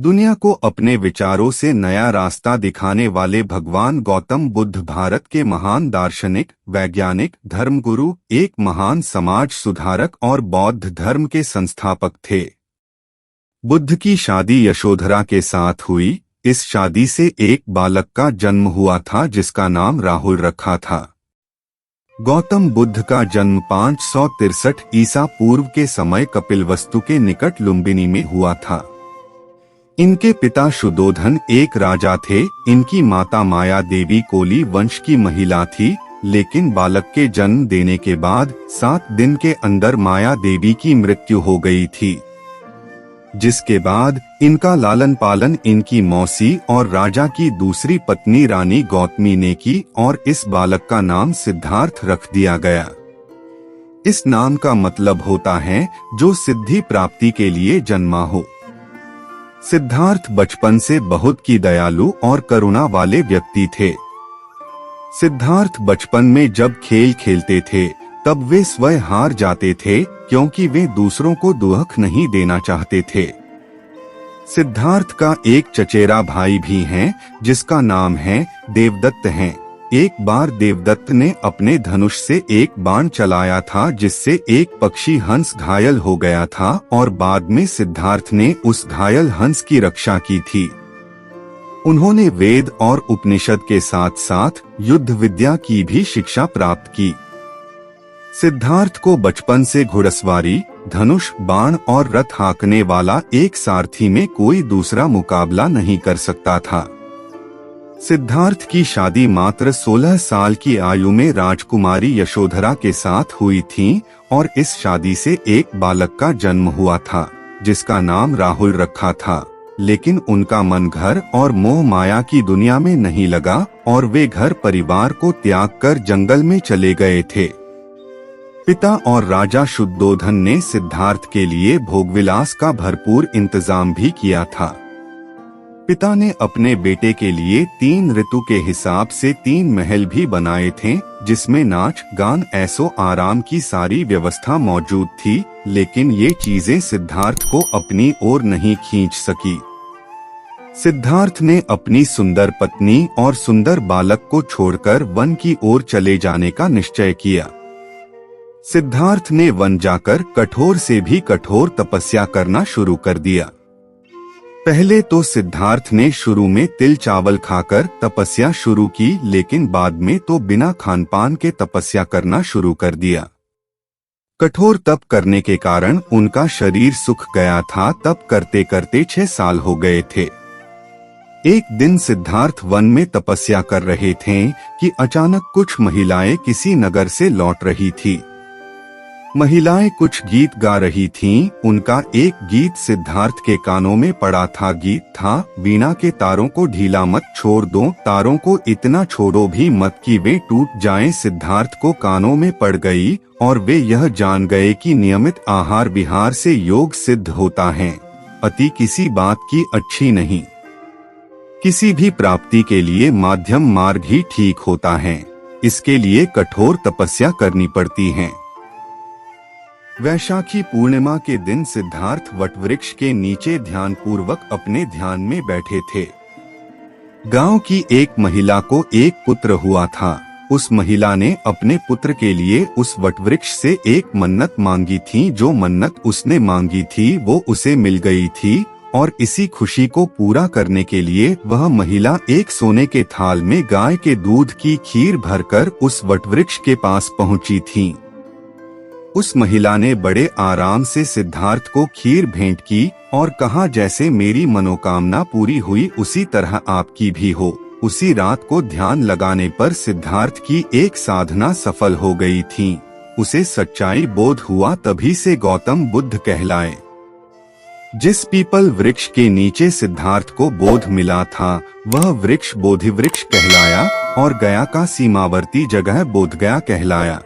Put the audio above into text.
दुनिया को अपने विचारों से नया रास्ता दिखाने वाले भगवान गौतम बुद्ध भारत के महान दार्शनिक, वैज्ञानिक, धर्मगुरु, एक महान समाज सुधारक और बौद्ध धर्म के संस्थापक थे। बुद्ध की शादी यशोधरा के साथ हुई। इस शादी से एक बालक का जन्म हुआ था जिसका नाम राहुल रखा था। गौतम बुद्ध का जन्म 563 ईसा पूर्व के समय कपिलवस्तु के निकट लुम्बिनी में हुआ था। इनके पिता शुद्धोधन एक राजा थे। इनकी माता माया देवी कोली वंश की महिला थी, लेकिन बालक के जन्म देने के बाद 7 दिन के अंदर माया देवी की मृत्यु हो गई थी, जिसके बाद इनका लालन पालन इनकी मौसी और राजा की दूसरी पत्नी रानी गौतमी ने की और इस बालक का नाम सिद्धार्थ रख दिया गया। इस नाम का मतलब होता है जो सिद्धि प्राप्ति के लिए जन्मा हो। सिद्धार्थ बचपन से बहुत की दयालु और करुणा वाले व्यक्ति थे। सिद्धार्थ बचपन में जब खेल खेलते थे तब वे स्वयं हार जाते थे, क्योंकि वे दूसरों को दुख नहीं देना चाहते थे। सिद्धार्थ का एक चचेरा भाई भी है जिसका नाम है देवदत्त है। एक बार देवदत्त ने अपने धनुष से एक बाण चलाया था जिससे एक पक्षी हंस घायल हो गया था और बाद में सिद्धार्थ ने उस घायल हंस की रक्षा की थी। उन्होंने वेद और उपनिषद के साथ साथ युद्ध विद्या की भी शिक्षा प्राप्त की। सिद्धार्थ को बचपन से घुड़सवारी, धनुष, बाण और रथ हाँकने वाला एक सारथी में कोई दूसरा मुकाबला नहीं कर सकता था। सिद्धार्थ की शादी मात्र 16 साल की आयु में राजकुमारी यशोधरा के साथ हुई थी और इस शादी से एक बालक का जन्म हुआ था जिसका नाम राहुल रखा था। लेकिन उनका मन घर और मोह माया की दुनिया में नहीं लगा और वे घर परिवार को त्याग कर जंगल में चले गए थे। पिता और राजा शुद्धोधन ने सिद्धार्थ के लिए भोगविलास का भरपूर इंतजाम भी किया था। पिता ने अपने बेटे के लिए 3 ऋतु के हिसाब से 3 महल भी बनाए थे, जिसमें नाच, गान, ऐसो आराम की सारी व्यवस्था मौजूद थी, लेकिन ये चीजें सिद्धार्थ को अपनी ओर नहीं खींच सकी। सिद्धार्थ ने अपनी सुंदर पत्नी और सुंदर बालक को छोड़कर वन की ओर चले जाने का निश्चय किया। सिद्धार्थ ने वन जाकर कठोर से भी कठोर तपस्या करना शुरू कर दिया। पहले तो सिद्धार्थ ने शुरू में तिल चावल खाकर तपस्या शुरू की, लेकिन बाद में तो बिना खानपान के तपस्या करना शुरू कर दिया। कठोर तप करने के कारण उनका शरीर सूख गया था। तप करते करते 6 साल हो गए थे। एक दिन सिद्धार्थ वन में तपस्या कर रहे थे कि अचानक कुछ महिलाएं किसी नगर से लौट रही थी। महिलाएं कुछ गीत गा रही थीं। उनका एक गीत सिद्धार्थ के कानों में पड़ा था। गीत था, वीणा के तारों को ढीला मत छोड़ दो, तारों को इतना छोड़ो भी मत कि वे टूट जाएं। सिद्धार्थ को कानों में पड़ गई और वे यह जान गए कि नियमित आहार विहार से योग सिद्ध होता है, अति किसी बात की अच्छी नहीं। किसी भी प्राप्ति के लिए माध्यम मार्ग ही ठीक होता है, इसके लिए कठोर तपस्या करनी पड़ती है। वैशाखी पूर्णिमा के दिन सिद्धार्थ वटवृक्ष के नीचे ध्यान पूर्वक अपने ध्यान में बैठे थे। गांव की एक महिला को एक पुत्र हुआ था। उस महिला ने अपने पुत्र के लिए उस वटवृक्ष से एक मन्नत मांगी थी। जो मन्नत उसने मांगी थी वो उसे मिल गई थी और इसी खुशी को पूरा करने के लिए वह महिला एक सोने के थाल में गाय के दूध की खीर भरकर उस वटवृक्ष के पास पहुंची थी। उस महिला ने बड़े आराम से सिद्धार्थ को खीर भेंट की और कहा, जैसे मेरी मनोकामना पूरी हुई उसी तरह आपकी भी हो। उसी रात को ध्यान लगाने पर सिद्धार्थ की एक साधना सफल हो गई थी। उसे सच्चाई बोध हुआ, तभी से गौतम बुद्ध कहलाए। जिस पीपल वृक्ष के नीचे सिद्धार्थ को बोध मिला था वह वृक्ष बोधि वृक्ष कहलाया और गया का सीमावर्ती जगह बोधगया कहलाया।